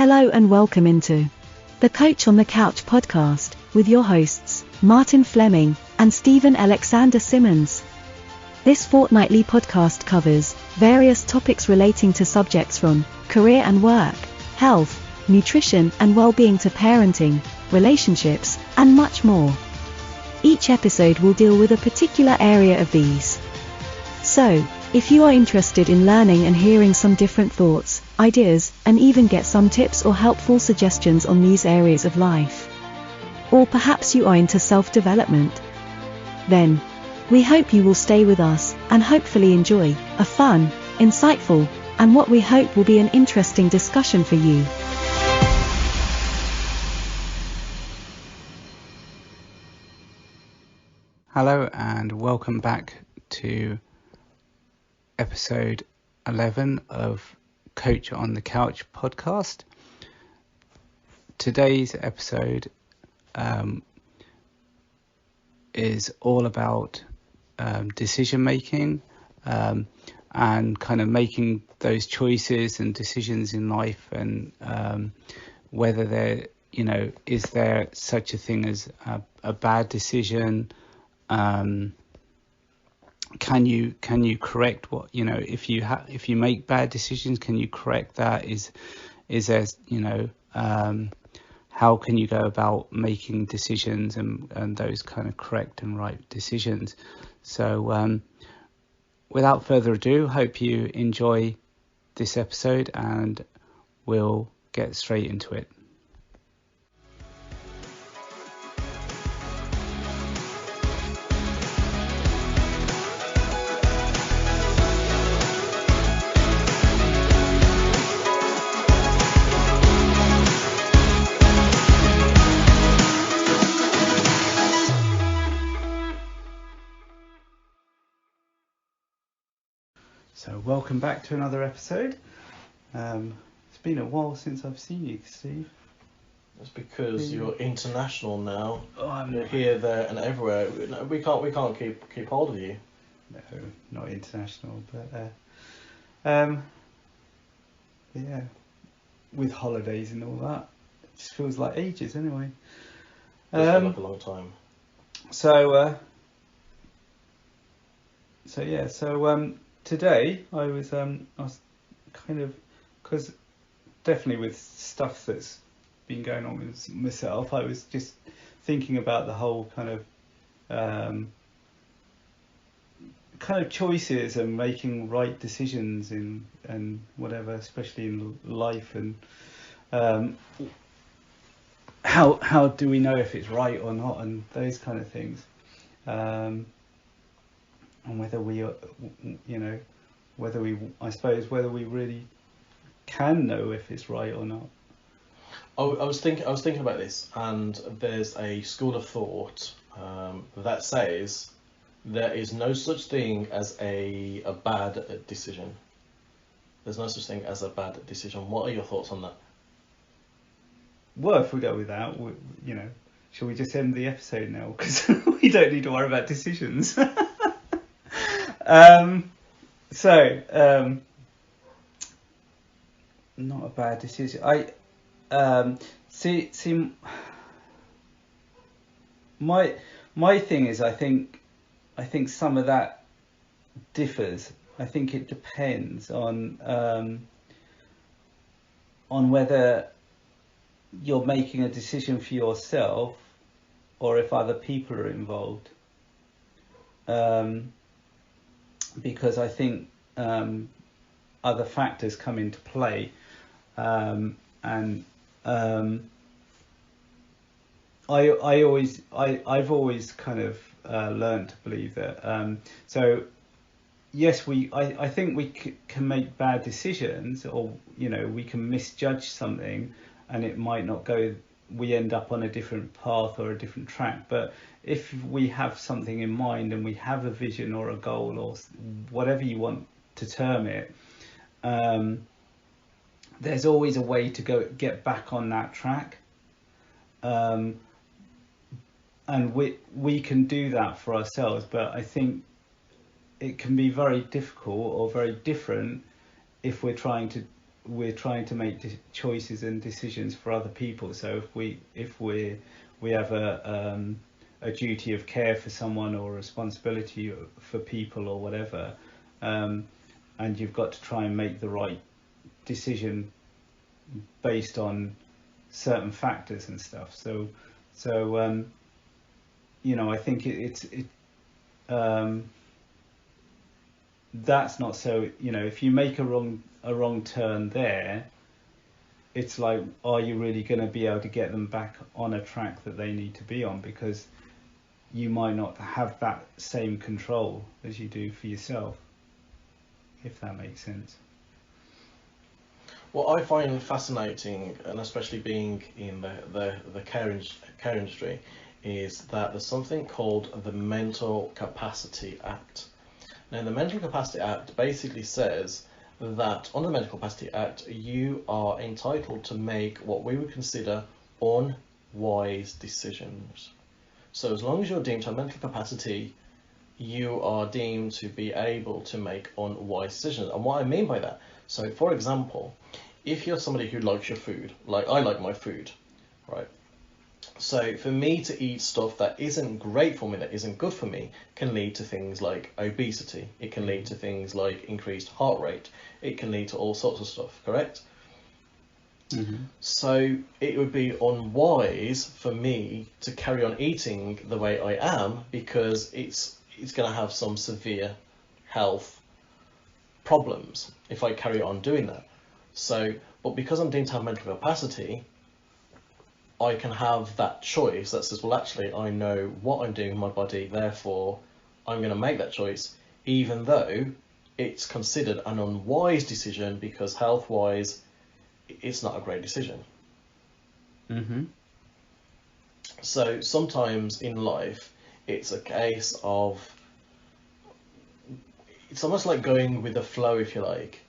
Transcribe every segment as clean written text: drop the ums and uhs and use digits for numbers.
Hello and welcome into the Coach on the Couch podcast with your hosts, Martin Fleming and Stephen Alexander Simmons. This fortnightly podcast covers various topics relating to subjects from career and work, health, nutrition and well-being to parenting, relationships, and much more. Each episode will deal with a particular area of these. So, if you are interested in learning and hearing some different thoughts, ideas, and even get some tips or helpful suggestions on these areas of life, or perhaps you are into self-development, then we hope you will stay with us and hopefully enjoy a fun, insightful, and what we hope will be an interesting discussion for you. Hello and welcome back to episode 11 of Coach on the Couch podcast. Today's episode is all about decision making and kind of making those choices and decisions in life, and whether there, is there such a thing as a bad decision. Can you correct what, if you make bad decisions, can you correct that? Is there, how can you go about making decisions and those kind of correct and right decisions? So without further ado, hope you enjoy this episode and we'll get straight into it. So welcome back to another episode. It's been a while since I've seen you, Steve. That's because you're international now. I'm You're here, there, and everywhere. No, we can't keep hold of you. No, not international, but yeah, with holidays and all that, it just feels like ages anyway. It feels like a long time. So today I was kind of, because definitely with stuff that's been going on with myself, I was just thinking about the whole kind of choices and making right decisions and whatever, especially in life, and how do we know if it's right or not, and those kind of things. And whether we really can know if it's right or not. I was thinking about this, and there's a school of thought that says there is no such thing as a bad decision. There's no such thing as a bad decision. What are your thoughts on that? Well, if we go with that, shall we just end the episode now? Because we don't need to worry about decisions. Not a bad decision. My thing is, I think some of that differs. I think it depends on whether you're making a decision for yourself or if other people are involved. Because I think other factors come into play, and I've always kind of learned to believe that. So yes, I think we can make bad decisions, or we can misjudge something, and it might not go. We end up on a different path or a different track. But if we have something in mind and we have a vision or a goal or whatever you want to term it, there's always a way to get back on that track. And we can do that for ourselves, but I think it can be very difficult or very different if we're trying to we're trying to make choices and decisions for other people. So if we have a duty of care for someone or a responsibility for people or whatever, and you've got to try and make the right decision based on certain factors and stuff. So I think that's not so. If you make a wrong turn there, it's like, are you really going to be able to get them back on a track that they need to be on? Because you might not have that same control as you do for yourself, if that makes sense. What I find fascinating, and especially being in the care industry, is that there's something called the Mental Capacity Act. Now, the Mental Capacity Act basically says that on the Mental Capacity Act, you are entitled to make what we would consider unwise decisions. So as long as you're deemed to have mental capacity, you are deemed to be able to make unwise decisions. And what I mean by that, so for example, if you're somebody who likes your food, like I like my food, right? So for me to eat stuff that isn't great for me, that isn't good for me, can lead to things like obesity. It can lead to things like increased heart rate. It can lead to all sorts of stuff, correct? Mm-hmm. So it would be unwise for me to carry on eating the way I am, because it's going to have some severe health problems if I carry on doing that. So, but because I'm deemed to have mental capacity, I can have that choice that says, well, actually, I know what I'm doing with my body, therefore I'm going to make that choice, even though it's considered an unwise decision, because health-wise, it's not a great decision. Mm-hmm. So sometimes in life, it's a case of, it's almost like going with the flow, if you like.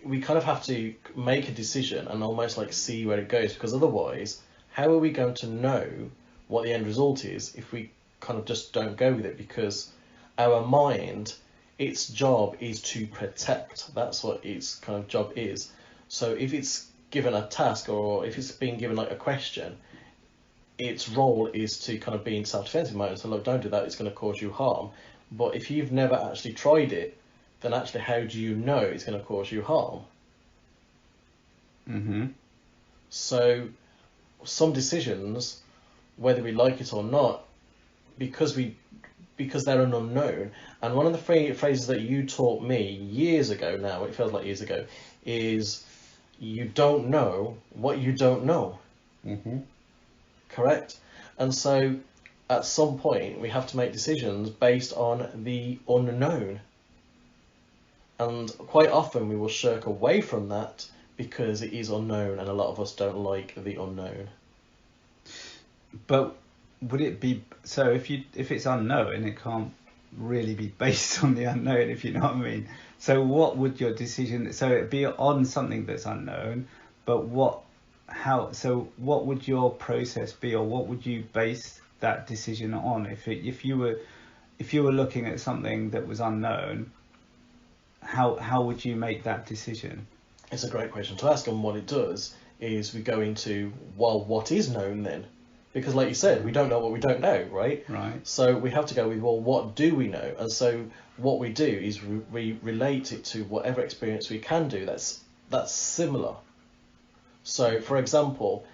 We kind of have to make a decision and almost like see where it goes, because otherwise, how are we going to know what the end result is if we kind of just don't go with it? Because our mind, its job is to protect. That's what its kind of job is. So if it's given a task, or if it's being given like a question, its role is to kind of be in self-defensive mode. So look, don't do that, it's going to cause you harm. But if you've never actually tried it, then actually how do you know it's going to cause you harm? Mm-hmm. So some decisions, whether we like it or not, because they're an unknown. And one of the phrases that you taught me years ago now, it feels like years ago, is you don't know what you don't know. Mm-hmm. Correct? And so at some point we have to make decisions based on the unknown. And quite often we will shirk away from that because it is unknown, and a lot of us don't like the unknown. But would it be so if it's unknown, it can't really be based on the unknown, if you know what I mean? So what would your decision? So it'd be on something that's unknown, but what would your process be, or what would you base that decision on? If you were looking at something that was unknown, how would you make that decision? It's a great question to ask, and what it does is we go into, well, what is known then? Because like you said, we don't know what we don't know, right? Right. So we have to go with, well, what do we know? And so what we do is we relate it to whatever experience we can do that's similar. So for example,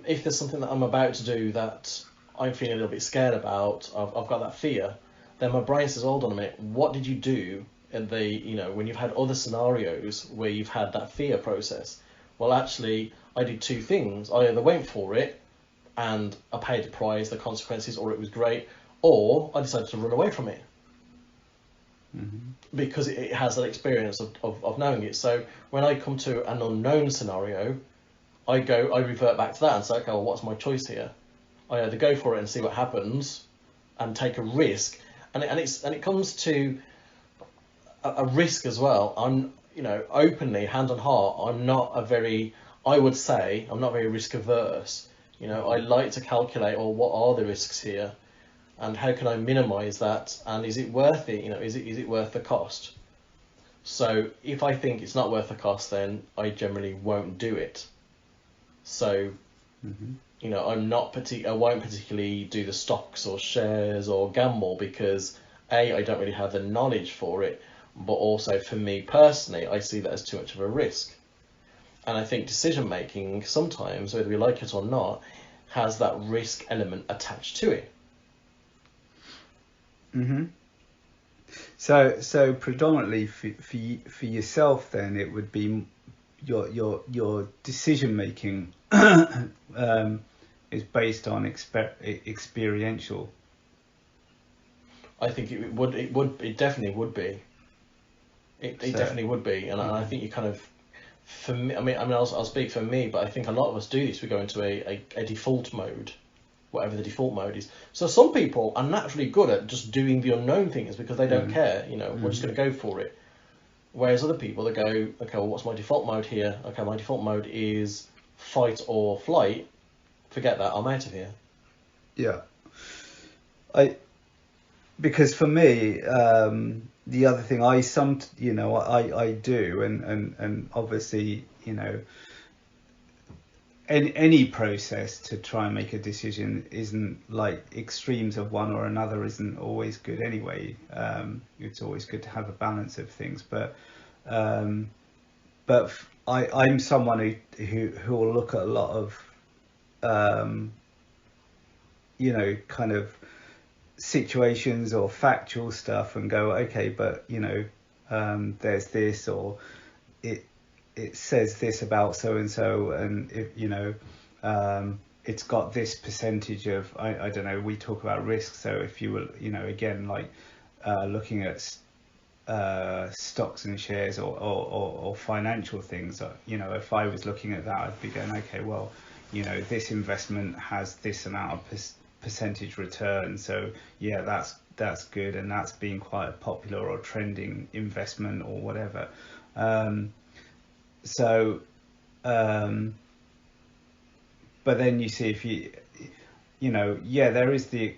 if there's something that I'm about to do that I'm feeling a little bit scared about, I've got that fear, then my brain says, hold on a minute, what did you do in when you've had other scenarios where you've had that fear process? Well, actually, I did two things. I either went for it and I paid the price, the consequences, or it was great, or I decided to run away from it. Mm-hmm. Because it has that experience of knowing it. So when I come to an unknown scenario, I revert back to that and say, okay, well, what's my choice here? I either go for it and see what happens and take a risk, and it comes to a risk as well. I'm, openly, hand on heart, I'm not very risk averse. I like to calculate, what are the risks here, and how can I minimize that, and is it worth it? Is it worth the cost? So if I think it's not worth the cost, then I generally won't do it. So, you know, I won't particularly do the stocks or shares or gamble because I don't really have the knowledge for it, but also for me personally, I see that as too much of a risk. And I think decision making sometimes, whether we like it or not, has that risk element attached to it. So predominantly for yourself, then it would be your decision making is based on experiential. I think it definitely would be. It definitely would be, and I think you kind of, for me, I mean, I'll speak for me, but I think a lot of us do this. We go into a default mode, whatever the default mode is. So some people are naturally good at just doing the unknown things because they don't care. You know, we're just going to go for it. Whereas other people that go, okay, well, what's my default mode here? Okay, my default mode is fight or flight. Forget that, I'm out of here. Yeah. Because for me, the other thing I do, and obviously, you know, any process to try and make a decision isn't like extremes of one or another isn't always good anyway. It's always good to have a balance of things, but I'm someone who will look at a lot of you know, kind of situations or factual stuff and go, okay, but you know, there's this, or it says this about so and so, and if you know, it's got this percentage of, I don't know, we talk about risk. So if you were, you know, again, like looking at stocks and shares or financial things, you know, if I was looking at that, I'd be going, okay, well, you know, this investment has this amount of percentage return, so yeah, that's good, and that's been quite a popular or trending investment or whatever. But then you see, if you know, yeah, there is the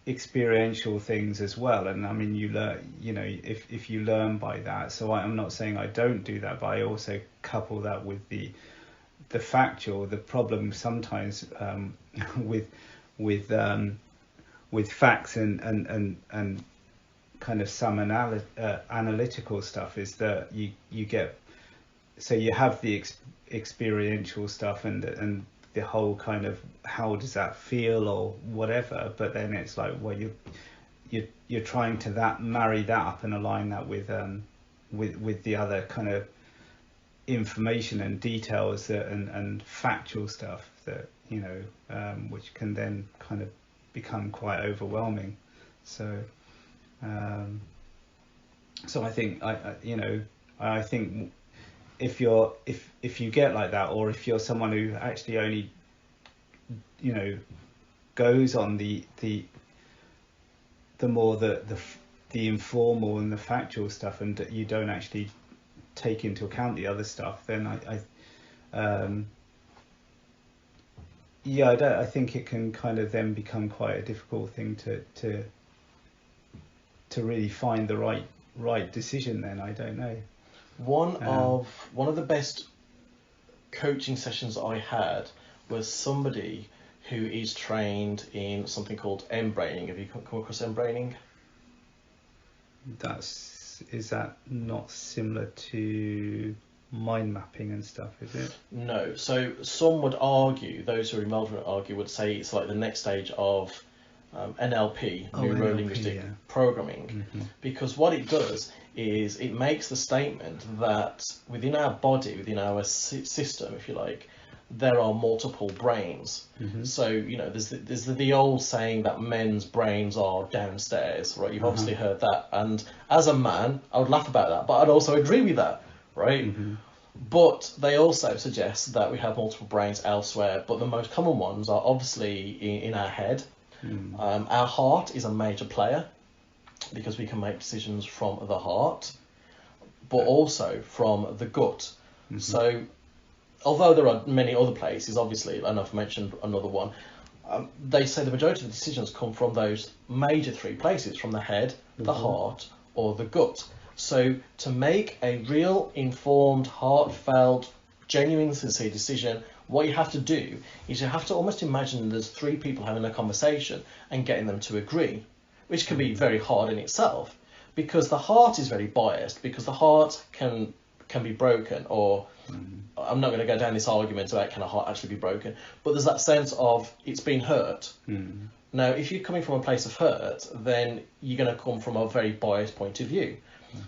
experiential things as well, and I mean, you learn, you know, if you learn by that. So I'm not saying I don't do that, but I also couple that with the factual. The problem sometimes with facts and kind of some analytical stuff is that you get, so you have the experiential stuff and the whole kind of how does that feel or whatever, but then it's like, well, you're trying to marry that up and align that with the other kind of information and details and factual stuff that, you know, which can then kind of become quite overwhelming. So I think I think if you get like that, or if you're someone who actually only, you know, goes on the more the informal and the factual stuff, and you don't actually take into account the other stuff, then I think it can kind of then become quite a difficult thing to really find the right decision. Then I don't know. One of the best coaching sessions I had was somebody who is trained in something called M-braining. Have you come across M-braining? Is that not similar to mind mapping and stuff, is it? No. So some would argue, those who are involved would argue, would say it's like the next stage of NLP, neuro linguistic programming, because what it does is it makes the statement that within our body, within our system, if you like, there are multiple brains. So, you know, there's the old saying that men's brains are downstairs, right? You've obviously heard that, and as a man, I would laugh about that, but I'd also agree with that, right? But they also suggest that we have multiple brains elsewhere, but the most common ones are obviously in our head. Our heart is a major player because we can make decisions from the heart, but also from the gut. So although there are many other places, obviously, and I've mentioned another one, they say the majority of the decisions come from those major three places, from the head, the heart, or the gut. So to make a real, informed, heartfelt, genuine, sincere decision, what you have to do is you have to almost imagine there's three people having a conversation and getting them to agree, which can be very hard in itself, because the heart is very biased, because the heart can be broken, or I'm not going to go down this argument about can a heart actually be broken, but there's that sense of it's been hurt. Now, if you're coming from a place of hurt, then you're going to come from a very biased point of view.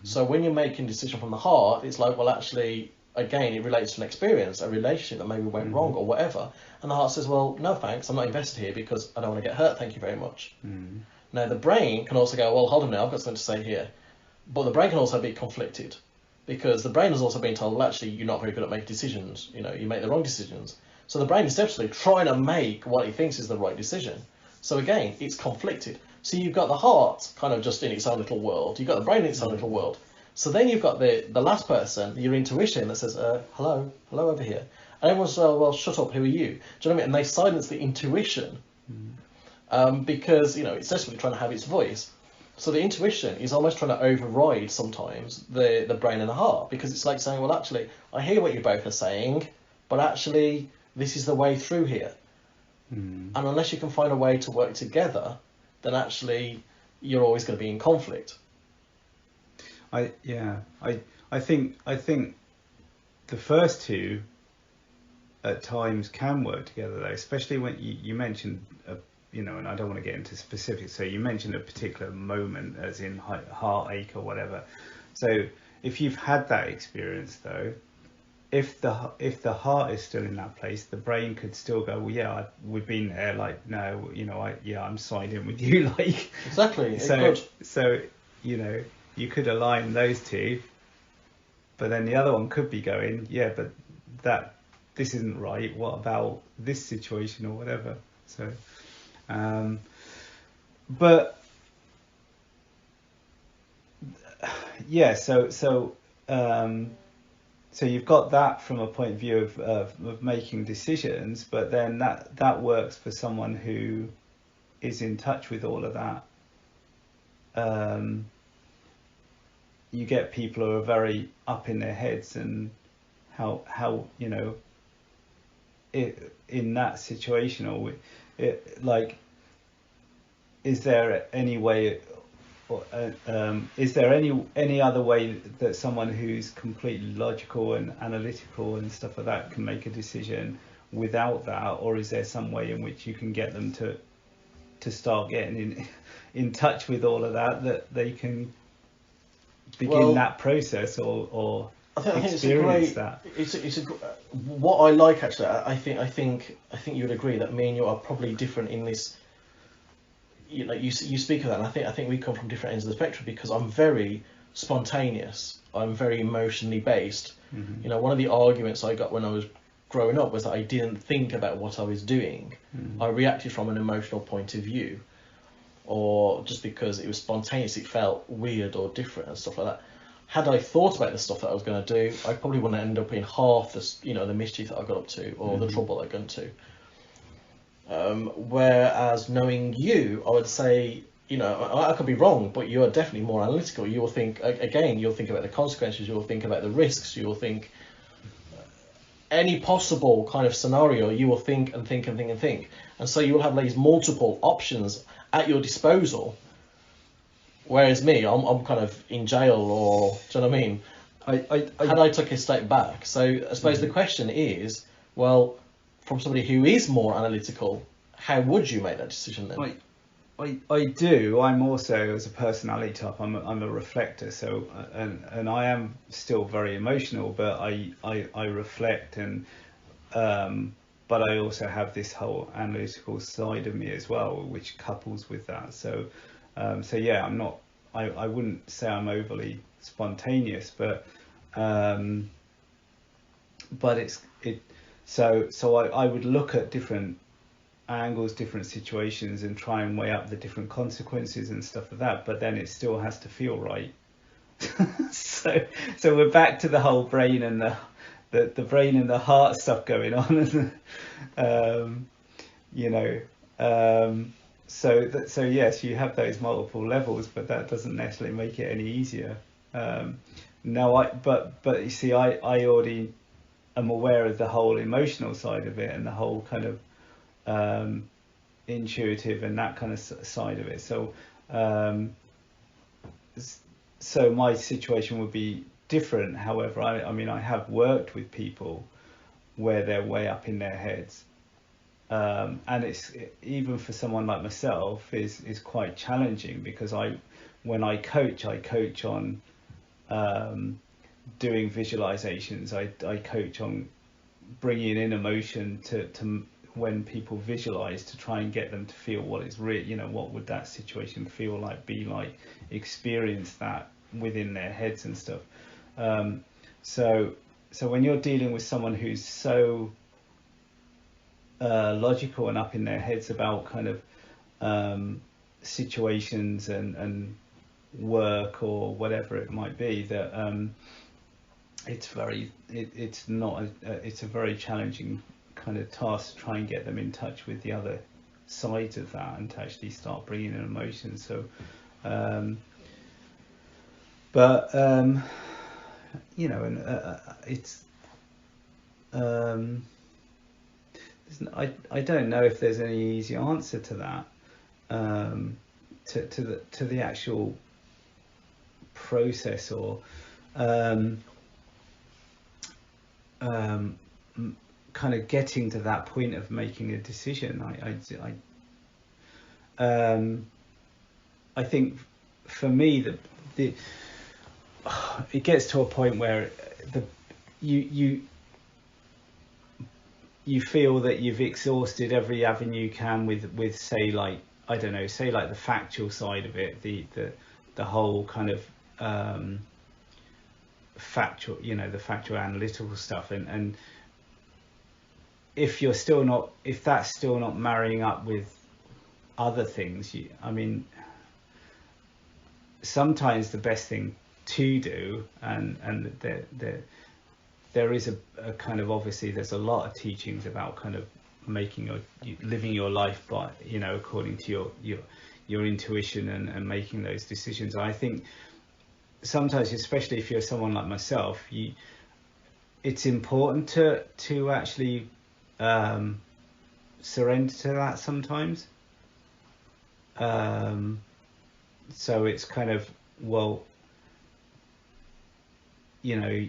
So when you're making a decision from the heart, it's like, well, actually, again, it relates to an experience, a relationship that maybe went wrong or whatever. And the heart says, well, no thanks, I'm not invested here because I don't want to get hurt, thank you very much. Now, the brain can also go, well, hold on now, I've got something to say here. But the brain can also be conflicted, because the brain has also been told, well, actually, you're not very good at making decisions. You know, you make the wrong decisions. So the brain is definitely trying to make what it thinks is the right decision. So again, it's conflicted. So you've got the heart kind of just in its own little world. You've got the brain in its own little world. So then you've got the last person, your intuition, that says, hello over here. And everyone's well, shut up, who are you? Do you know what I mean? And they silence the intuition because, you know, it's desperately trying to have its voice. So the intuition is almost trying to override sometimes the brain and the heart, because it's like saying, well, actually, I hear what you both are saying, but actually, this is the way through here. And unless you can find a way to work together, then actually you're always going to be in conflict. I think the first two at times can work together though, especially when you mentioned and I don't want to get into specifics, so you mentioned a particular moment as in heartache or whatever. So if you've had that experience though, if the heart is still in that place, the brain could still go, well, yeah, we've been there, like, no, I'm siding with you, like, exactly. So you could align those two, but then the other one could be going, yeah, but this isn't right, what about this situation or whatever. So so you've got that from a point of view of making decisions, but then that works for someone who is in touch with all of that. You get people who are very up in their heads, and how in that situation, or is there any way, is there any other way that someone who's completely logical and analytical and stuff like that can make a decision without that, or is there some way in which you can get them to start getting in touch with all of that they can begin that process or experience that? What I like, actually, I think you would agree that me and you are probably different in this. You speak of that, and I think we come from different ends of the spectrum, because I'm very spontaneous. I'm very emotionally based. One of the arguments I got when I was growing up was that I didn't think about what I was doing. I reacted from an emotional point of view, or just because it was spontaneous, it felt weird or different and stuff like that. Had I thought about the stuff that I was going to do, I probably wouldn't end up in half the mischief that I got up to, or the trouble I got into. Whereas knowing you, I would say, I could be wrong, but you are definitely more analytical. You will think, again, you'll think about the consequences, you'll think about the risks, you will think any possible kind of scenario, you will think and think and think and think. And so you will have these multiple options at your disposal. Whereas me, I'm kind of in jail, or, do you know what I mean? Had I took a step back. So I suppose the question is, well, from somebody who is more analytical, how would you make that decision then? I do. I'm also, as a personality type, I'm a reflector. So and I am still very emotional, but I reflect, and but I also have this whole analytical side of me as well, which couples with that. So yeah, I'm not. I wouldn't say I'm overly spontaneous, but So I would look at different angles, different situations, and try and weigh up the different consequences and stuff like that. But then it still has to feel right. so we're back to the whole brain and the brain and the heart stuff going on. So yes, you have those multiple levels, but that doesn't necessarily make it any easier. No, but you see, I already am aware of the whole emotional side of it and the whole kind of intuitive and that kind of side of it. So so my situation would be different. However, I mean, I have worked with people where they're way up in their heads, and it's, even for someone like myself, is quite challenging, because when I coach on doing visualizations. I coach on bringing in emotion to when people visualize, to try and get them to feel what it's really, you know, what would that situation feel like, be like, experience that within their heads and stuff. So when you're dealing with someone who's so logical and up in their heads about kind of situations and work or whatever it might be, that it's a very challenging kind of task to try and get them in touch with the other sides of that and to actually start bringing in emotion. So you know, and I don't know if there's any easy answer to that, to the actual process, or kind of getting to that point of making a decision. I think for me it gets to a point where you feel that you've exhausted every avenue you can with say, like, I don't know, say like the factual side of it, the whole kind of factual, you know, the factual analytical stuff, and if that's still not marrying up with other things, I mean, sometimes the best thing to do, and there is a kind of, obviously there's a lot of teachings about kind of living your life by, you know, according to your intuition and making those decisions. I think sometimes, especially if you're someone like myself, it's important to actually surrender to that sometimes. So it's kind of, well, you know,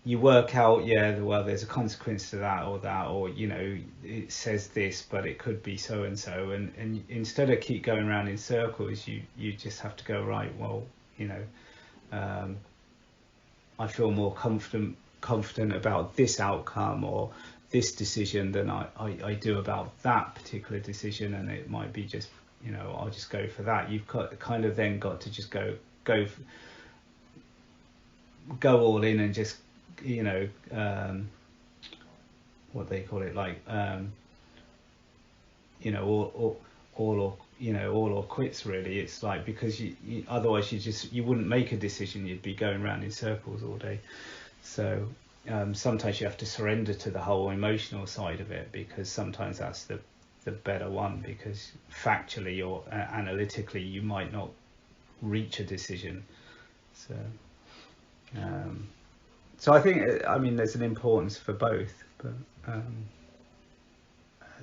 you work out, yeah, well, there's a consequence to that, or you know, it says this, but it could be so and so, and instead of keep going around in circles, you just have to go, right, well, you know, I feel more confident about this outcome or this decision than I do about that particular decision, and it might be just, you know, I'll just go for that. You've kind of then got to just go all in and just, you know, what they call it, like, you know, all or quits, really. It's like, because you otherwise you wouldn't make a decision, you'd be going around in circles all day. So sometimes you have to surrender to the whole emotional side of it, because sometimes that's the better one, because factually or analytically you might not reach a decision. So I think, I mean, there's an importance for both, but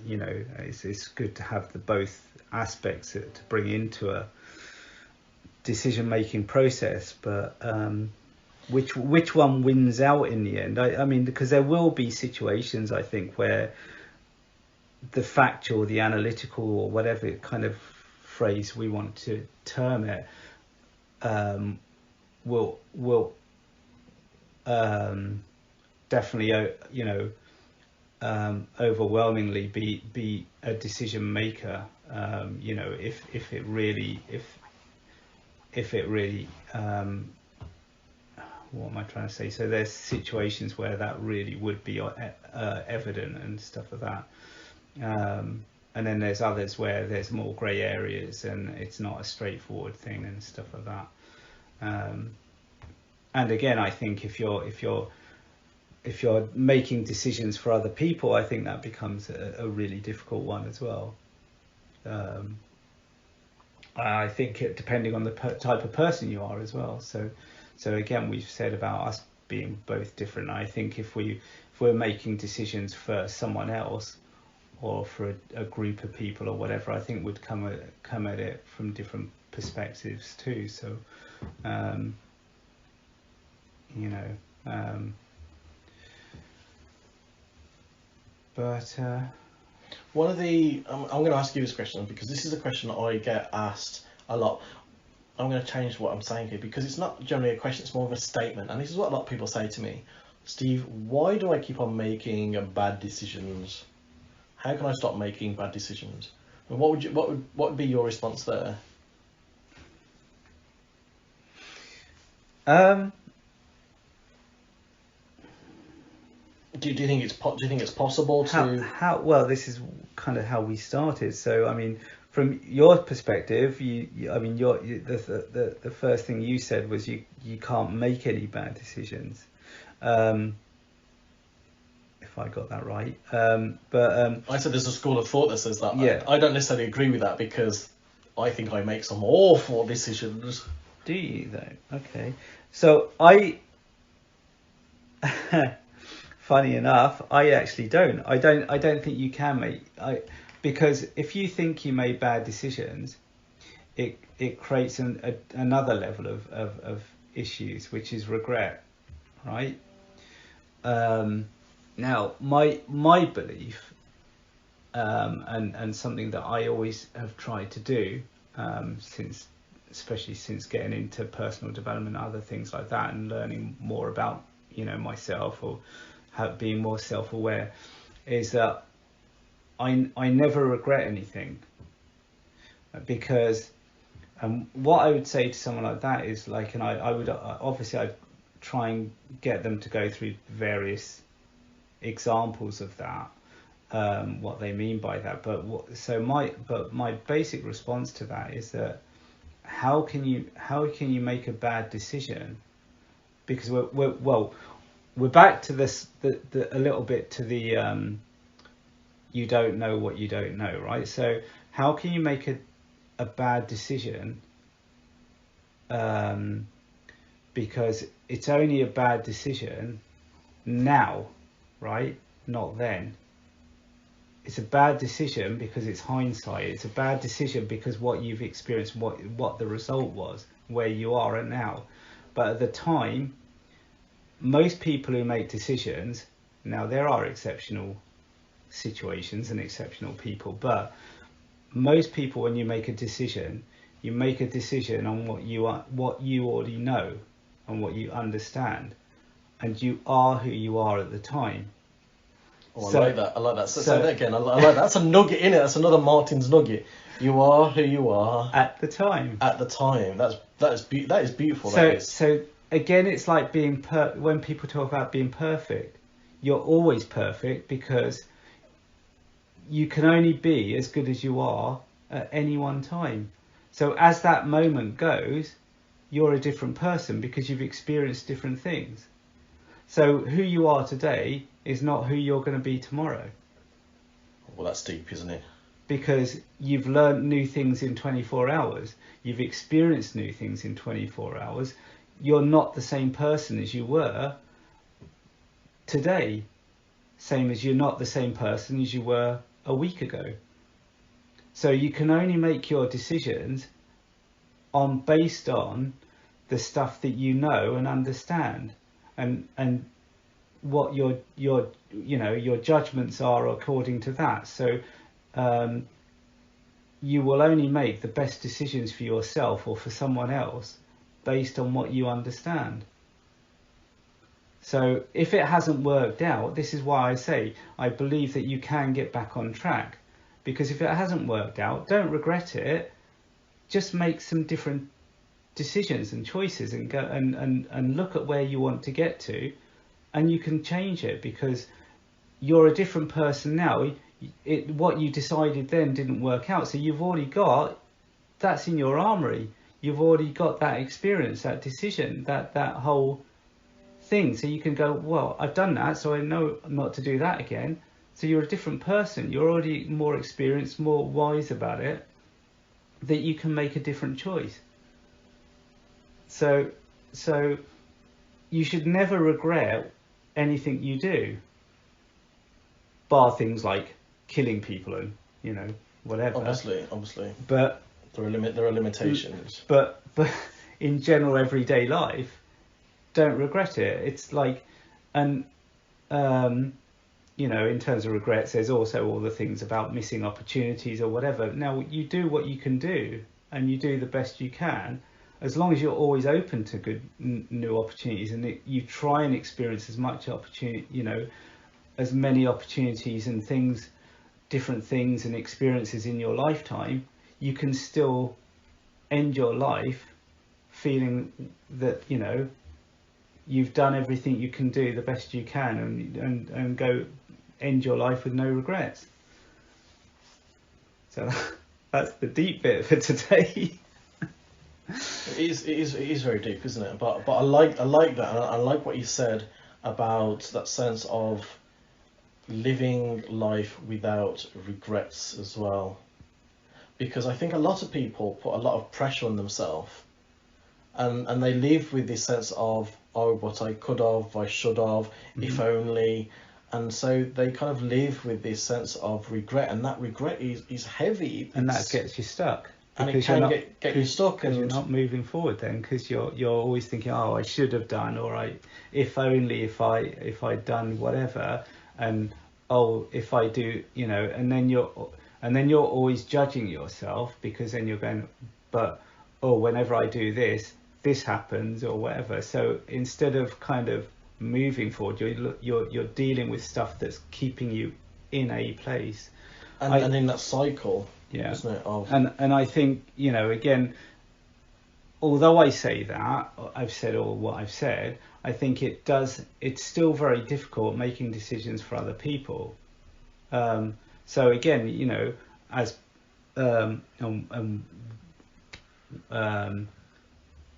you know, it's good to have the both aspects to bring into a decision-making process. But which one wins out in the end? I mean, because there will be situations, I think, where the factual, the analytical, or whatever kind of phrase we want to term it, will definitely, you know, overwhelmingly be a decision maker. You know, if it really what am I trying to say? So there's situations where that really would be evident and stuff like that. And then there's others where there's more grey areas and it's not a straightforward thing and stuff like that. And again, I think if you're making decisions for other people, I think that becomes a really difficult one as well. I think depending on the type of person you are as well. So again, we've said about us being both different. I think if we're making decisions for someone else or for a group of people or whatever, I think would come at it from different perspectives too. So, you know, but. One of the, I'm going to ask you this question because this is a question that I get asked a lot. I'm going to change what I'm saying here because it's not generally a question, it's more of a statement. And this is what a lot of people say to me. Steve, why do I keep on making bad decisions? How can I stop making bad decisions? And what would be your response there? Do you think it's possible to how well, this is kind of how we started. So I mean, from your perspective, the first thing you said was you can't make any bad decisions, if I got that right. But I said there's a school of thought that says that. Yeah. I don't necessarily agree with that because I think I make some awful decisions. Do you though? Okay. So I funny enough, I actually don't. I don't think you can make because if you think you made bad decisions, it creates another level of issues, which is regret, right? Now my belief, and something that I always have tried to do, especially since getting into personal development and other things like that, and learning more about myself, or being more self-aware, is that I never regret anything, because what I would say to someone like that is like, and I would obviously I'd try and get them to go through various examples of that, what they mean by that, but my basic response to that is that how can you make a bad decision? Because we're back to this a little bit to the you don't know what you don't know, right? So how can you make a bad decision, because it's only a bad decision now, right? Not then. It's a bad decision because it's hindsight. It's a bad decision because what you've experienced, what the result was, where you are at now. But at the time, most people who make decisions, now there are exceptional situations and exceptional people, but most people, when you make a decision on what you already know and what you understand, and you are who you are at the time. Oh, I like that. So say that again. I like that. That's a nugget in it. That's another Martin's nugget. You are who you are at the time. At the time. That is beautiful. So again, it's like being when people talk about being perfect, you're always perfect because you can only be as good as you are at any one time. So as that moment goes, you're a different person because you've experienced different things. So who you are today is not who you're going to be tomorrow. Well, that's deep, isn't it? Because you've learned new things in 24 hours. You've experienced new things in 24 hours. You're not the same person as you were today. Same as you're not the same person as you were a week ago. So you can only make your decisions based on the stuff that you know and understand, and what your judgments are according to that. So you will only make the best decisions for yourself or for someone else based on what you understand. So if it hasn't worked out, this is why I say I believe that you can get back on track, because if it hasn't worked out, don't regret it. Just make some different decisions and choices and go and look at where you want to get to, and you can change it because you're a different person now. What you decided then didn't work out, so you've already got that's in your armory. You've already got that experience, that decision, that whole thing. So you can go, well, I've done that, so I know not to do that again. So you're a different person. You're already more experienced, more wise about it. that you can make a different choice. So you should never regret anything you do, bar things like killing people and, you know, whatever. Obviously. But there are limitations. But in general everyday life, don't regret it. It's like, and you know, in terms of regrets, there's also all the things about missing opportunities or whatever. Now, you do what you can do, and you do the best you can, as long as you're always open to good new opportunities, and you try and experience as much opportunity, you know, as many opportunities and things, different things and experiences in your lifetime. You can still end your life feeling that, you know, you've done everything you can do the best you can, and go end your life with no regrets. So that's the deep bit for today. It is very deep, isn't it? But I like that, and I like what you said about that sense of living life without regrets as well, because I think a lot of people put a lot of pressure on themselves, and they live with this sense of, oh, what I could have, I should have, if only, and so they kind of live with this sense of regret, and that regret is heavy, and that gets you stuck. And it can get you stuck, because you're not moving forward then, because you're always thinking, oh, I should have done, or if only, if I'd done whatever, and oh, if I do, you know, and then you're always judging yourself, because then you're going, but oh, whenever I do this happens or whatever. So instead of kind of moving forward, you're dealing with stuff that's keeping you in a place, and in that cycle. Yeah, isn't it? And I think, you know, again, although I say that, I've said all what I've said, I think it's still very difficult making decisions for other people. So again, you know, as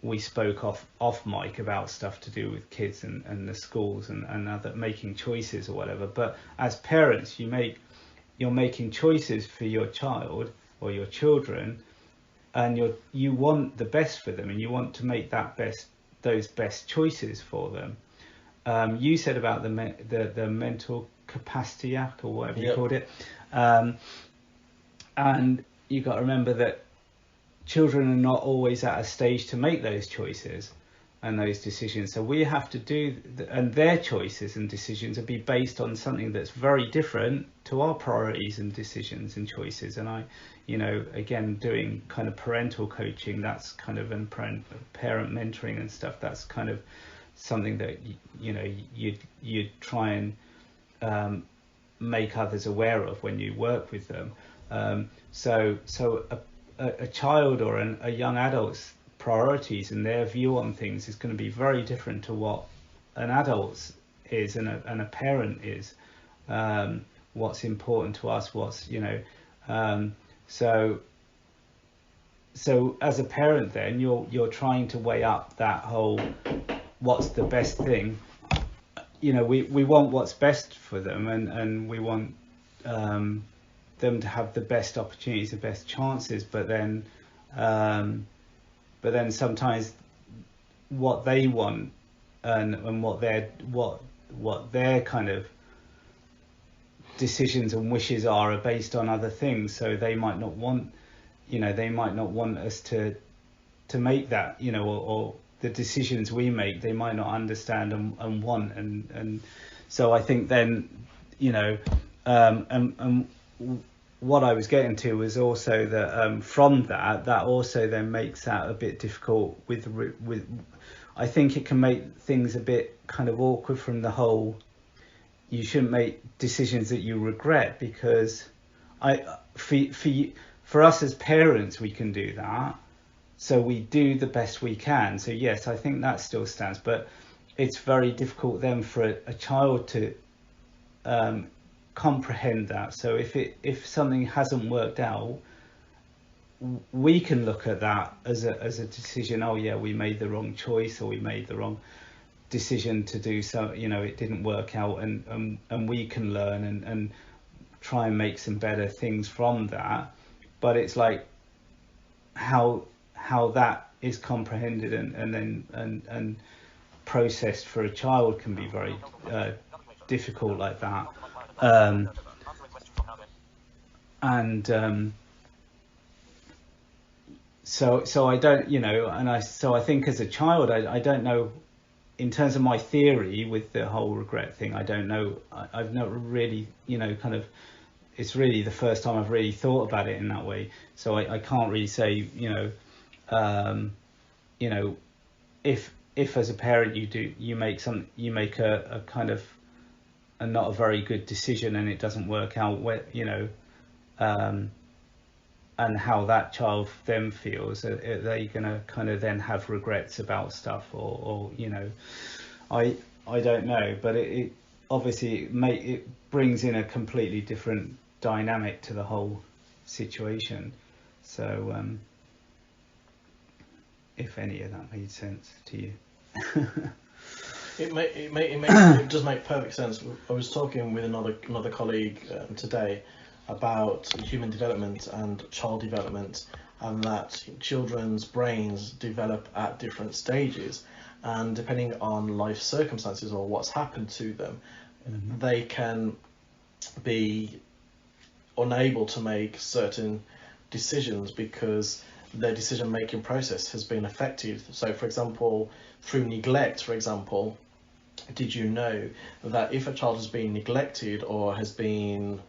we spoke off mic about stuff to do with kids and the schools and other making choices or whatever, but as parents, you're making choices for your child or your children, and you want the best for them, and you want to make those best choices for them. You said about the mental capacity act, or whatever you called it, and you got to remember that children are not always at a stage to make those choices and those decisions. So we have to do, and their choices and decisions will be based on something that's very different to our priorities and decisions and choices. And I, you know, again, doing kind of parental coaching, that's kind of, and parent mentoring and stuff, that's kind of something that, you know, you'd try and make others aware of when you work with them. So a child or a young adult's priorities and their view on things is going to be very different to what an adult's is and a parent is. What's important to us, what's, you know, so as a parent, then you're trying to weigh up that whole, what's the best thing. You know, we want what's best for them, and we want them to have the best opportunities, the best chances, but then sometimes what they want and what their kind of decisions and wishes are based on other things. So they might not want, you know, us to make that, you know, or the decisions we make, they might not understand and want. And so I think then, you know, and what I was getting to was also that from that also then makes that a bit difficult with I think it can make things a bit kind of awkward from the whole, you shouldn't make decisions that you regret, because for us as parents, we can do that, so we do the best we can. So yes, I think that still stands, but it's very difficult then for a child to comprehend that. So if something hasn't worked out, we can look at that as a decision. Oh yeah, we made the wrong choice, or we made the wrong decision to do so, you know, it didn't work out, and we can learn and try and make some better things from that. But it's like, how that is comprehended and then and processed for a child can be very difficult like that. And so I don't, and I think as a child, I don't know, in terms of my theory with the whole regret thing, I don't know, I've never really, kind of, it's really the first time I've really thought about it in that way. So I can't really say, if as a parent you make a kind of a not a very good decision and it doesn't work out, and how that child then feels. Are they going to kind of then have regrets about stuff, or I don't know, but it obviously it brings in a completely different dynamic to the whole situation. So if any of that made sense to you. It does make perfect sense. I was talking with another colleague today about human development and child development, and that children's brains develop at different stages, and depending on life circumstances or what's happened to them, they can be unable to make certain decisions because their decision making process has been affected. So for example, through neglect, for example, did you know that if a child has been neglected or has been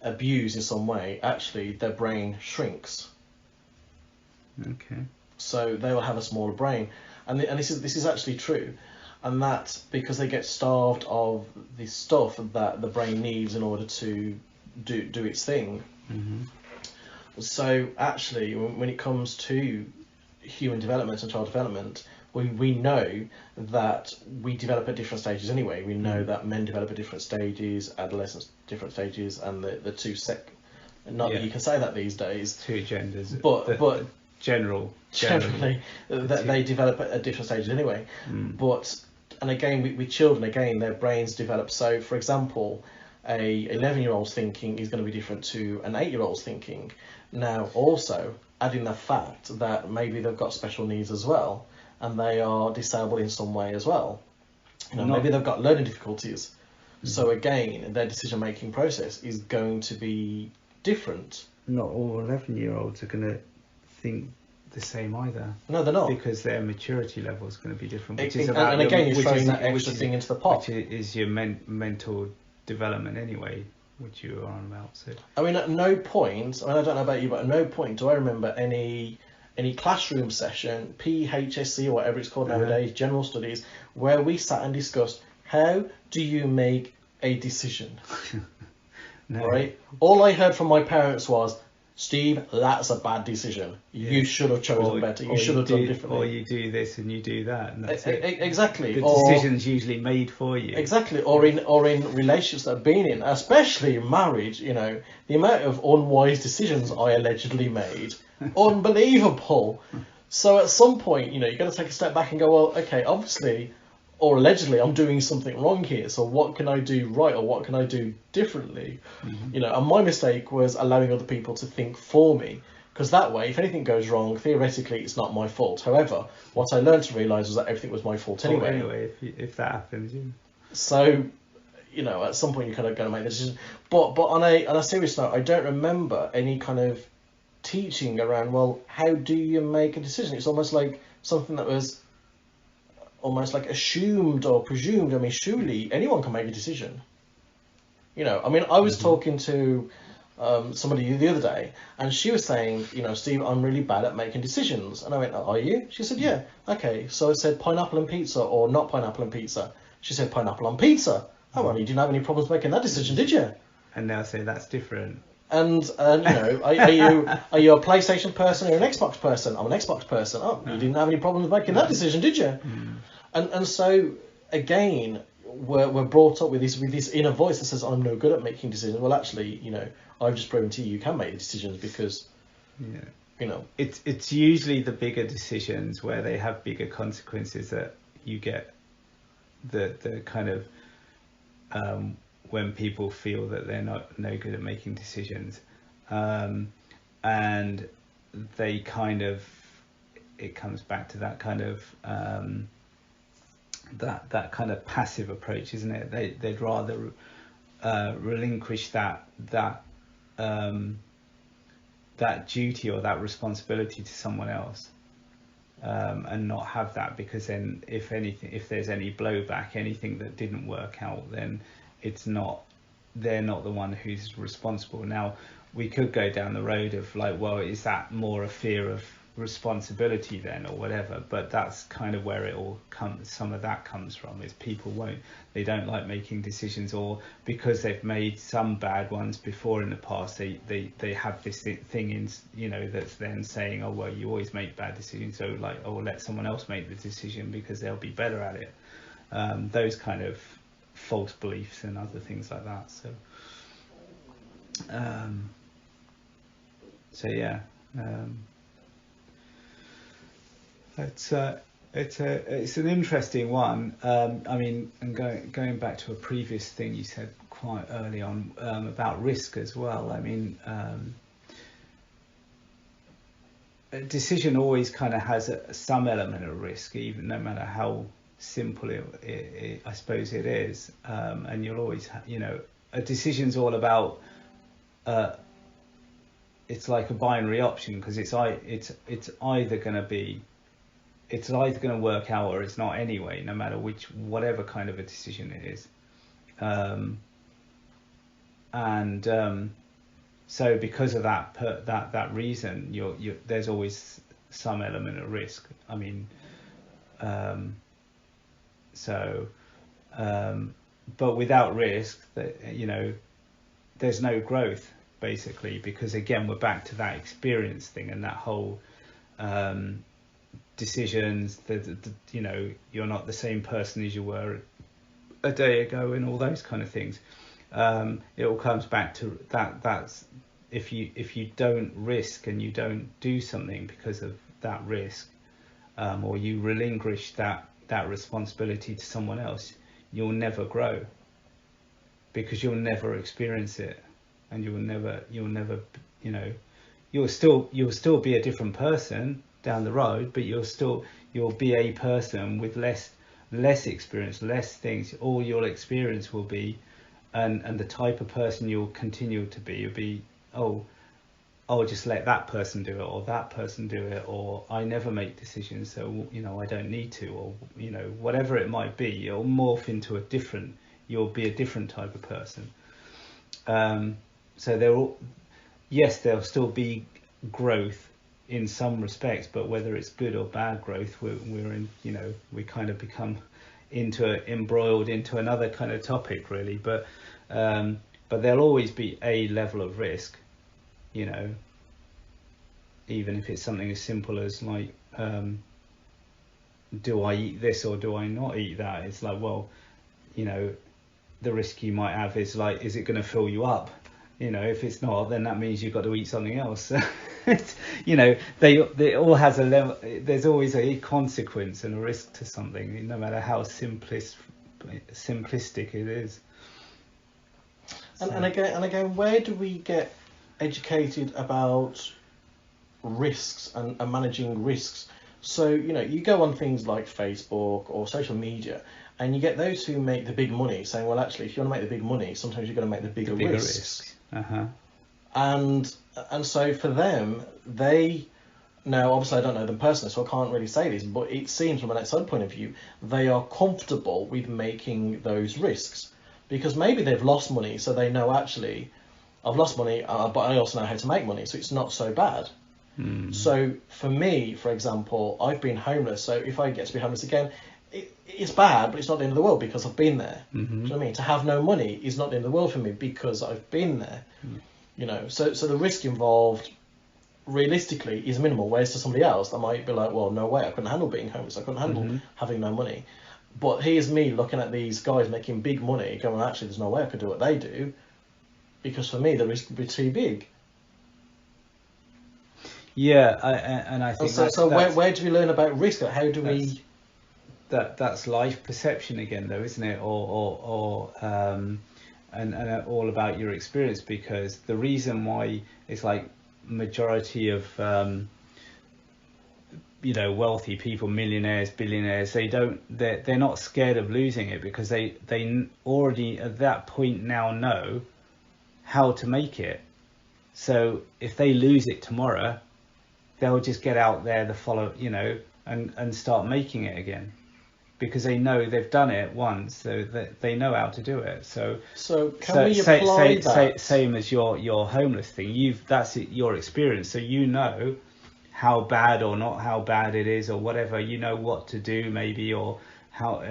abused in some way, actually their brain shrinks? Okay. So they will have a smaller brain, and this is actually true, and that's because they get starved of the stuff that the brain needs in order to do its thing. So actually, when it comes to human development and child development, we know that we develop at different stages anyway. We know that men develop at different stages, adolescents different stages, and the two not that you can say that these days. Two genders, but generally that they develop at different stages anyway. But and again with children, again their brains develop. So for example, a 11-year-old's thinking is going to be different to an 8-year-old's thinking. Now also adding the fact that maybe they've got special needs as well, and they are disabled in some way as well. Maybe they've got learning difficulties. So again, their decision-making process is going to be different. Not all 11-year-olds are going to think the same either. No, they're not. Because their maturity level is going to be different. Which is about, and again, you're throwing that extra thing into the pot. Which is your mental development anyway, which you are on about. So I mean, at no point, I don't know about you, but at no point do I remember any classroom session, PHSC or whatever it's called nowadays, general studies, where we sat and discussed how do you make a decision. No. Right? All I heard from my parents was, Steve, that's a bad decision. You should have chosen better. You should have done differently. Or you do this and you do that, and that's it. Exactly. The decision's usually made for you. Exactly. Or in relationships that I've been in, especially in marriage, the amount of unwise decisions I allegedly made, unbelievable. So at some point, you've got to take a step back and go, well, okay, obviously, or allegedly, I'm doing something wrong here. So what can I do right, or what can I do differently? And my mistake was allowing other people to think for me, because that way, if anything goes wrong, theoretically, it's not my fault. However, what I learned to realise was that everything was my fault anyway. Anyway, if that happens, So, at some point, you're kind of going to make the decision. But on a serious note, I don't remember any kind of teaching around, well, how do you make a decision? It's almost like something that was almost like assumed or presumed. I mean, surely anyone can make a decision. I mean, I was talking to somebody the other day, and she was saying, Steve, I'm really bad at making decisions. And I went, are you? She said, yeah. Okay, so I said pineapple and pizza or not pineapple and pizza. She said pineapple on pizza. Oh, well, you didn't have any problems making that decision, did you? And they'll say that's different. And are you a PlayStation person or an Xbox person? I'm an Xbox person. Oh, you didn't have any problems making that decision, did you? And so again, we're brought up with this inner voice that says, I'm no good at making decisions. Well, actually, I've just proven to you can make decisions because it's usually the bigger decisions where they have bigger consequences that you get the kind of when people feel that they're no good at making decisions, and they kind of, it comes back to that kind of that kind of passive approach, isn't it? They'd rather relinquish that duty or that responsibility to someone else, and not have that, because then if there's any blowback, anything that didn't work out, then they're not the one who's responsible. Now, we could go down the road of like, well, is that more a fear of responsibility then, or whatever? But that's kind of where it all comes. Some of that comes from, is people they don't like making decisions, or because they've made some bad ones before in the past, they have this thing in, that's then saying, oh well, you always make bad decisions, so like, oh, let someone else make the decision because they'll be better at it. Those kind of false beliefs and other things like that. So yeah, it's an interesting one. I mean, and going back to a previous thing you said quite early on, about risk as well. I mean, a decision always kind of has some element of risk, even no matter how simple it I suppose it is. And you'll always a decision's all about, it's like a binary option, because it's either going to work out or it's not anyway, no matter whatever kind of a decision it is. So because of that reason, there's always some element of risk. I mean, but without risk, there's no growth, basically, because again, we're back to that experience thing and that whole decisions that you're not the same person as you were a day ago, and all those kind of things. It all comes back to that's if you don't risk and you don't do something because of that risk, or you relinquish that responsibility to someone else, you'll never grow, because you'll never experience it, and you'll never you'll still be a different person down the road, but you'll be a person with less experience, less things. All you'll experience will be, and the type of person you'll continue to be, you'll be, I'll just let that person do it, or that person do it, or I never make decisions, so I don't need to, or whatever it might be. You'll morph into you'll be a different type of person. So there'll still be growth in some respects, but whether it's good or bad growth, we're in, we kind of become embroiled into another kind of topic, really. But there'll always be a level of risk, even if it's something as simple as like, do I eat this or do I not eat that? It's like, well, the risk you might have is like, is it going to fill you up? If it's not, then that means you've got to eat something else. They all has a level. There's always a consequence and a risk to something, no matter how simplistic it is. And again, where do we get educated about risks and managing risks? So you go on things like Facebook or social media, and you get those who make the big money saying, well, actually, if you want to make the big money, sometimes you've got to make the bigger risks. Uh-huh. And so for them, now obviously I don't know them personally, so I can't really say this, but it seems from an outside point of view, they are comfortable with making those risks, because maybe they've lost money, so they know, actually, I've lost money, but I also know how to make money, so it's not so bad. So for me, for example, I've been homeless, so if I get to be homeless again, it's bad, but it's not the end of the world, because I've been there. Mm-hmm. Do you know what I mean? To have no money is not the end of the world for me, because I've been there. So the risk involved realistically is minimal, whereas to somebody else that might be like, well, no way, I couldn't handle being homeless, I couldn't handle having no money. But here's me looking at these guys making big money, going, actually, there's no way I could do what they do, because for me the risk would be too big. Yeah, I think where do we learn about risk? How do we? That's life perception again, though, isn't it? And all about your experience, because the reason why it's like, majority of wealthy people, millionaires, billionaires, they're not scared of losing it, because they already at that point now know how to make it. So if they lose it tomorrow, they'll just get out there and start making it again, because they know they've done it once, so they know how to do it. So can we apply that? Same as your homeless thing. That's your experience, so you know how bad or not how bad it is, or whatever. You know what to do, maybe, or how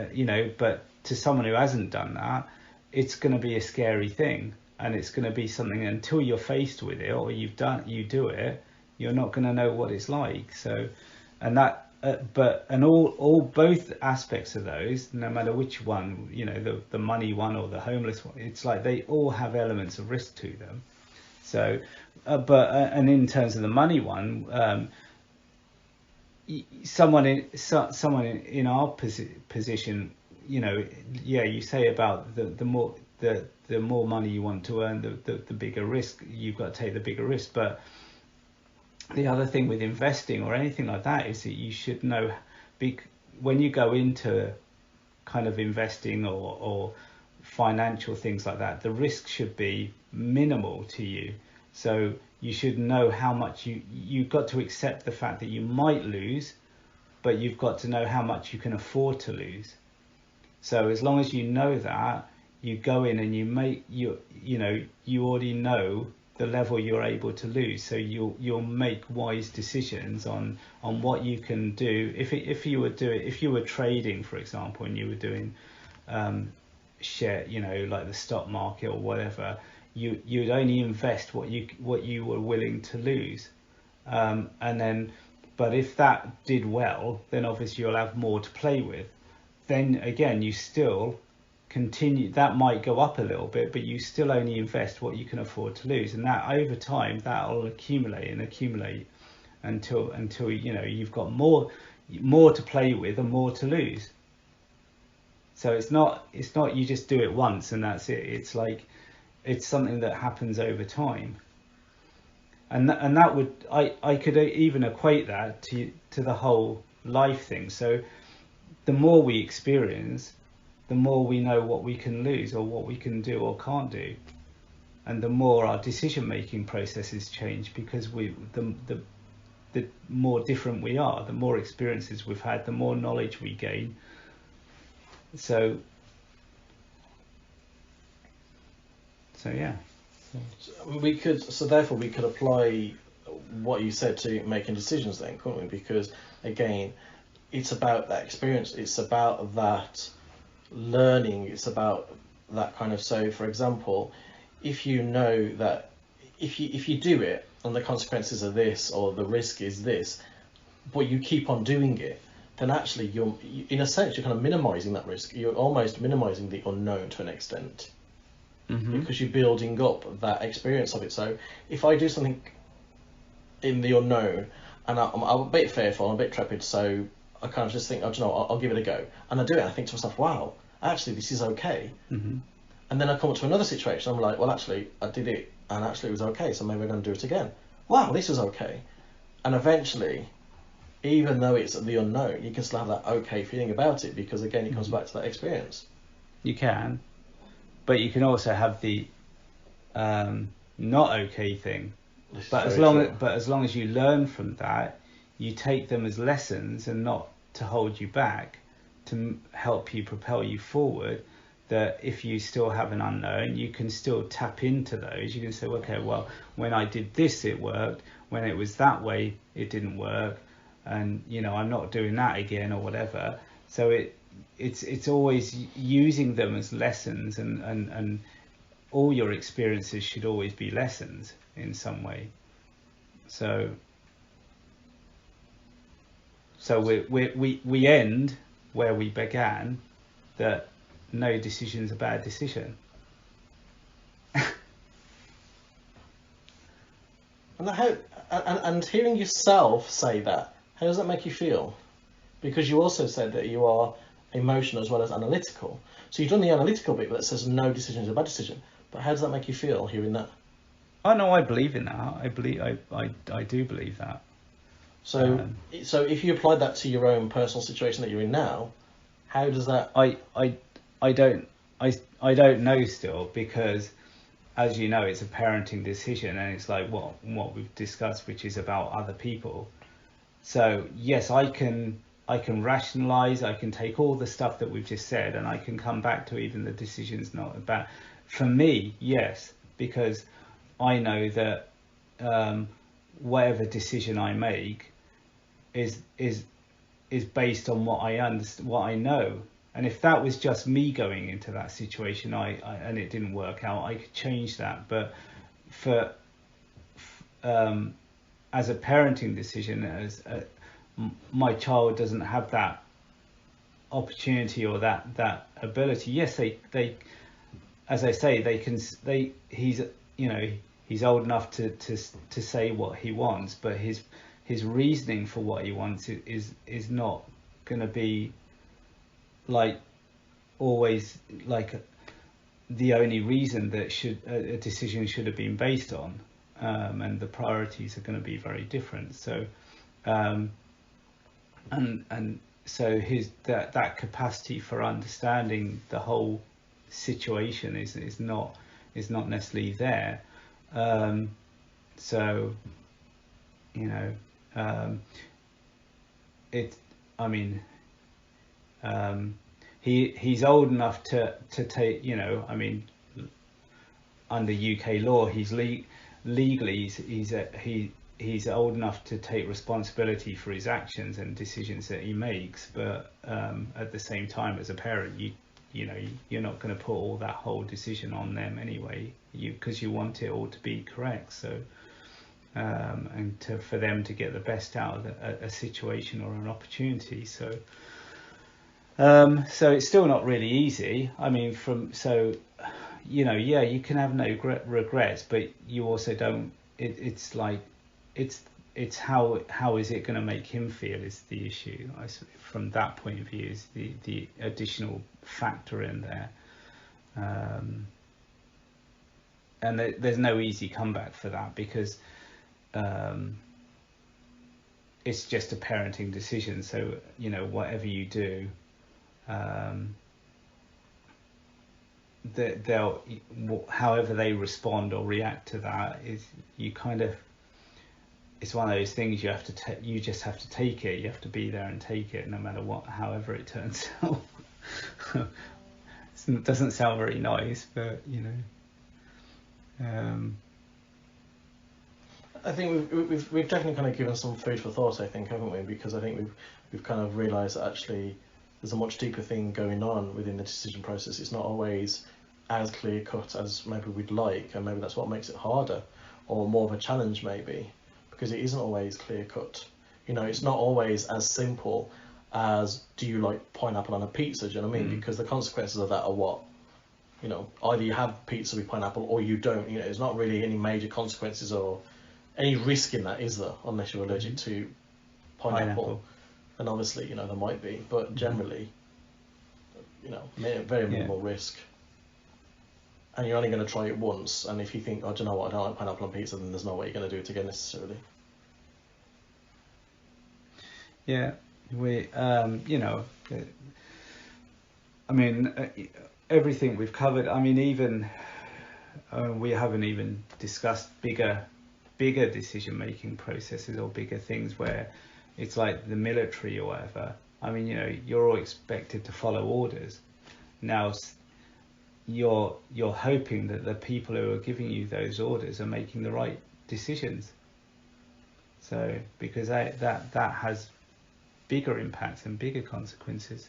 But to someone who hasn't done that, it's going to be a scary thing, and it's going to be something, until you're faced with it or you do it, you're not going to know what it's like. So, and that. Both aspects of those, no matter which one, the money one or the homeless one, it's like they all have elements of risk to them. So, and in terms of the money one, someone in our position, you say about the more money you want to earn, the bigger risk you've got to take, the bigger risk, but. The other thing with investing or anything like that is that you should know, when you go into kind of investing or financial things like that, the risk should be minimal to you. So you should know how much you've got to accept the fact that you might lose, but you've got to know how much you can afford to lose. So as long as you know that, you go in and you already know the level you're able to lose, so you'll make wise decisions on what you can do. If you were trading, for example, and you were doing share, like the stock market or whatever, you'd only invest what you were willing to lose, but if that did well, then obviously you'll have more to play with. Then again, you still continue, that might go up a little bit, but you still only invest what you can afford to lose, and that over time that'll accumulate until you've got more to play with and more to lose. So it's not you just do it once and that's it. It's like it's something that happens over time, and that would I could even equate that to the whole life thing. So the more we experience, the more we know what we can lose or what we can do or can't do, and the more our decision-making processes change, because the more different we are, the more experiences we've had, the more knowledge we gain. So yeah. Therefore we could apply what you said to making decisions then, couldn't we? Because again, it's about that experience, it's about that learning, it's about that kind of. So for example, if you know that if you do it and the consequences are this, or the risk is this, but you keep on doing it, then actually you're in a sense you're kind of minimizing that risk. You're almost minimizing the unknown to an extent, because you're building up that experience of it. So if I do something in the unknown and I'm a bit fearful, I'm a bit trepid, so I kind of just think, oh, do you know, I'll give it a go, and I do it. I think to myself, wow, actually this is okay. And then I come up to another situation. I'm like, well, actually I did it, and actually it was okay. So maybe I'm going to do it again. Wow, this is okay. And eventually, even though it's the unknown, you can still have that okay feeling about it, because again, it comes back to that experience. You can, but you can also have the not okay thing. But as long as you learn from that, you take them as lessons and not to hold you back, to help you propel you forward. That if you still have an unknown, you can still tap into those. You can say, okay, well, when I did this, it worked. When it was that way, it didn't work. And I'm not doing that again, or whatever. So it's always using them as lessons, and all your experiences should always be lessons in some way. So we end where we began, that no decision's a bad decision. And hearing yourself say that, how does that make you feel? Because you also said that you are emotional as well as analytical. So you've done the analytical bit that says no decision is a bad decision. But how does that make you feel hearing that? Oh no, I believe in that. I do believe that. So, so if you applied that to your own personal situation that you're in now, how does that? I don't I don't know still, because as you know, it's a parenting decision, and it's like what we've discussed, which is about other people. So yes, I can rationalize, I can take all the stuff that we've just said, and I can come back to even the decisions not about. For me, yes, because I know that whatever decision I make is based on what I understand, what I know. And if that was just me going into that situation, and it didn't work out, I could change that. But for as a parenting decision, my child doesn't have that opportunity or that ability. Yes, they as I say, he's, you know, he's old enough to say what he wants, but his reasoning for what he wants is not going to be like always like the only reason that a decision should have been based on, and the priorities are going to be very different. So and so that capacity for understanding the whole situation is not necessarily there. So you know, it I mean, he's old enough to take, you know, I mean, under UK law legally he's old enough to take responsibility for his actions and decisions that he makes, but at the same time, as a parent, you know, you're not going to put all that whole decision on them anyway, because you want it all to be correct. So and for them to get the best out of a situation or an opportunity. So so it's still not really easy. I mean, you know, yeah, you can have no regrets, but you also don't. It's like it's how is it going to make him feel is the issue. From that point of view, is the additional factor in there. And there's no easy comeback for that, because it's just a parenting decision. So you know, whatever you do, they'll however they respond or react to that is, you kind of, it's one of those things you have to you just have to take it. You have to be there and take it, no matter what, however it turns out. It doesn't sound very nice, but you know. I think we've definitely kind of given some food for thought, I think, haven't we? Because I think we've kind of realised that actually there's a much deeper thing going on within the decision process. It's not always as clear cut as maybe we'd like, and maybe that's what makes it harder, or more of a challenge maybe, because it isn't always clear cut. You know, it's not always as simple as, do you like pineapple on a pizza? Do you know what I mean? Because the consequences of that are what? You know, either you have pizza with pineapple or you don't. You know, there's not really any major consequences or any risk in that, is there? Unless you're allergic to pineapple. And obviously, you know, there might be, but generally, you know, very minimal risk. And you're only going to try it once, and if you think, oh, do you know what, I don't like pineapple on pizza, then there's no way you're going to do it again necessarily. Yeah, you know, I mean, everything we've covered. I mean, even we haven't even discussed bigger decision-making processes or bigger things where it's like the military or whatever. I mean, you know, you're all expected to follow orders. Now, you're hoping that the people who are giving you those orders are making the right decisions. So, because that has bigger impacts and bigger consequences.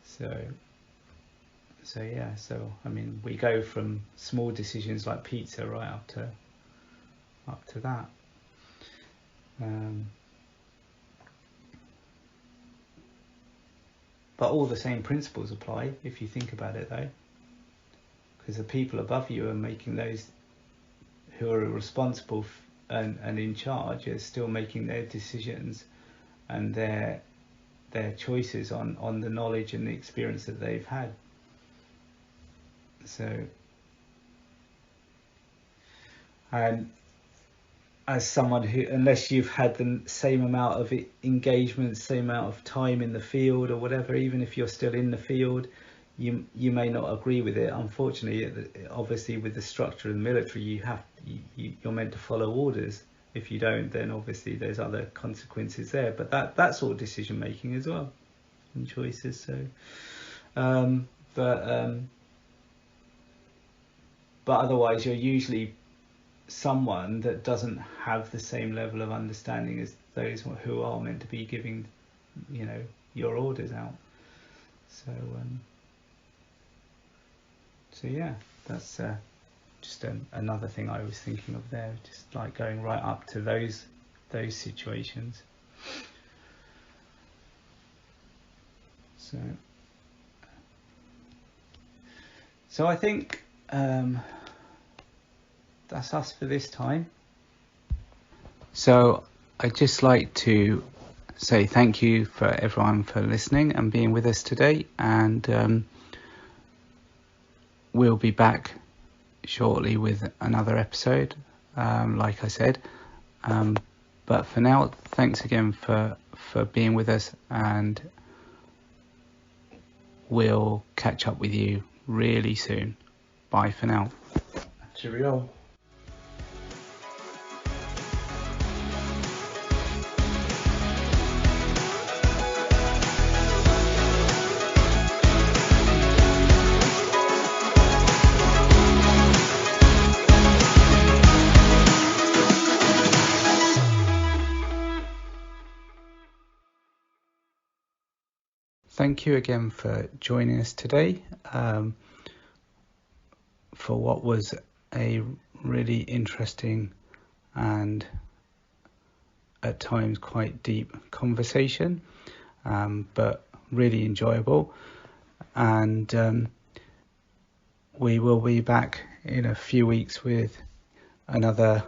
So yeah. So I mean, we go from small decisions like pizza right up to that. But all the same principles apply if you think about it, though, because the people above you are making those, who are responsible and in charge, are still making their decisions and their choices on the knowledge and the experience that they've had. So And as someone who, unless you've had the same amount of engagement, same amount of time in the field or whatever, even if you're still in the field, you may not agree with it. Unfortunately, obviously with the structure of the military, you're meant to follow orders. If you don't, then obviously there's other consequences there. But that's all decision making as well, and choices. So, but otherwise, you're usually someone that doesn't have the same level of understanding as those who are meant to be giving, your orders out. So, yeah, that's just another thing I was thinking of there, just like going right up to those situations. So I think that's us for this time. So I'd just like to say thank you for everyone for listening and being with us today, and we'll be back shortly with another episode, like I said, but for now, thanks again for being with us, and we'll catch up with you really soon. Bye for now. Cheerio. Thank you again for joining us today for what was a really interesting and at times quite deep conversation, but really enjoyable. And we will be back in a few weeks with another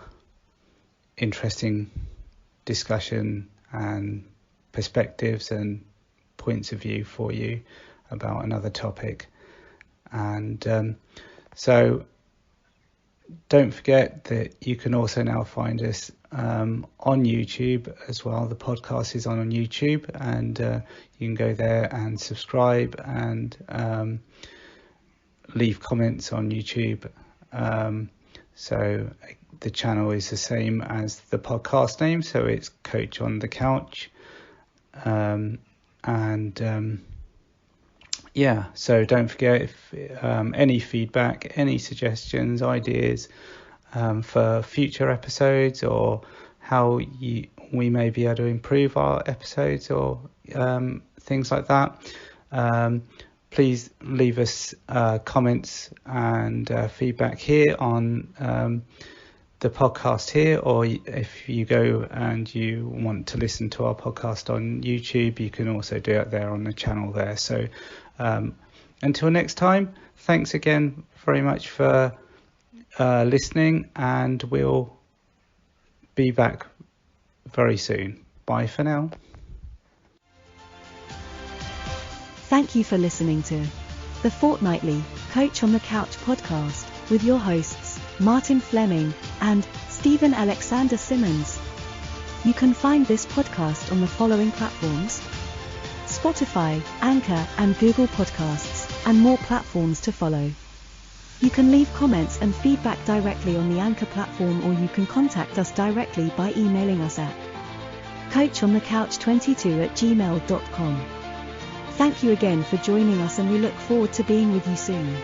interesting discussion and perspectives and points of view for you about another topic. And so don't forget that you can also now find us on YouTube as well. The podcast is on YouTube, and you can go there and subscribe and leave comments on YouTube. So the channel is the same as the podcast name, so it's Coach on the Couch. Yeah, so don't forget, if any feedback, any suggestions, ideas for future episodes, or how we may be able to improve our episodes, or things like that, please leave us comments and feedback here on the podcast here, or if you go and you want to listen to our podcast on YouTube, you can also do it there on the channel there. So until next time, thanks again very much for listening, and we'll be back very soon. Bye for now. Thank you for listening to the fortnightly Coach on the Couch podcast with your hosts, Martin Fleming and Stephen Alexander Simmons. You can find this podcast on the following platforms: Spotify, Anchor, and Google Podcasts, and more platforms to follow. You can leave comments and feedback directly on the Anchor platform, or you can contact us directly by emailing us at coachonthecouch22@gmail.com. Thank you again for joining us, and we look forward to being with you soon.